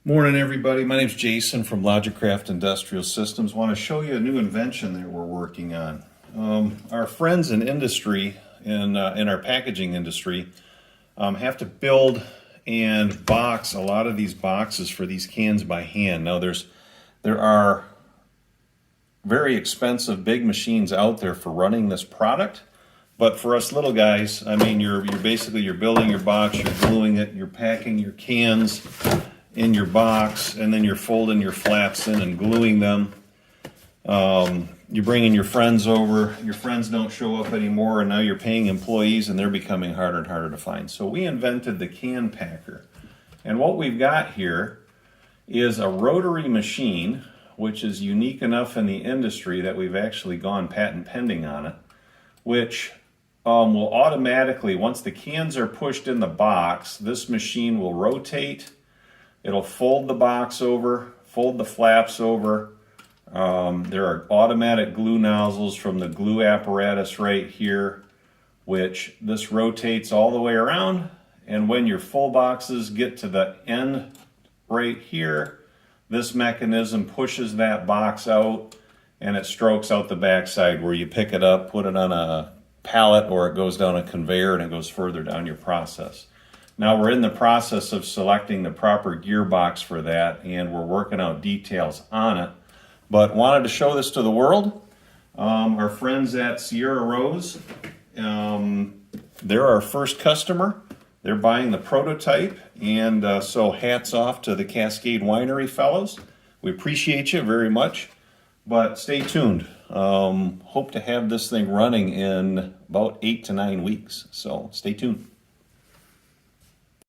Morning, everybody. My name's Jason from Logicraft Industrial Systems. Want to show you a new invention that we're working on. Our friends in industry, in our packaging industry, have to build and box a lot of these boxes for these cans by hand. Now, there are very expensive big machines out there for running this product, but for us little guys, I mean, you're building your box, you're gluing it, you're packing your cans in your box, and then you're folding your flaps in and gluing them. You're bringing your friends over. Your friends don't show up anymore, and now you're paying employees, and they're becoming harder and harder to find. So we invented the can packer. And what we've got here is a rotary machine, which is unique enough in the industry that we've actually gone patent pending on it, which will automatically, once the cans are pushed in the box, this machine will rotate. It'll fold the box over, fold the flaps over. There are automatic glue nozzles from the glue apparatus right here, which this rotates all the way around. And when your full boxes get to the end right here, this mechanism pushes that box out and it strokes out the backside where you pick it up, put it on a pallet, or it goes down a conveyor and it goes further down your process. Now we're in the process of selecting the proper gearbox for that, and we're working out details on it. But wanted to show this to the world. Our friends at Sierra Rose, they're our first customer. They're buying the prototype, and so hats off to the Cascade Winery fellows. We appreciate you very much, but stay tuned. Hope to have this thing running in about 8 to 9 weeks, so stay tuned.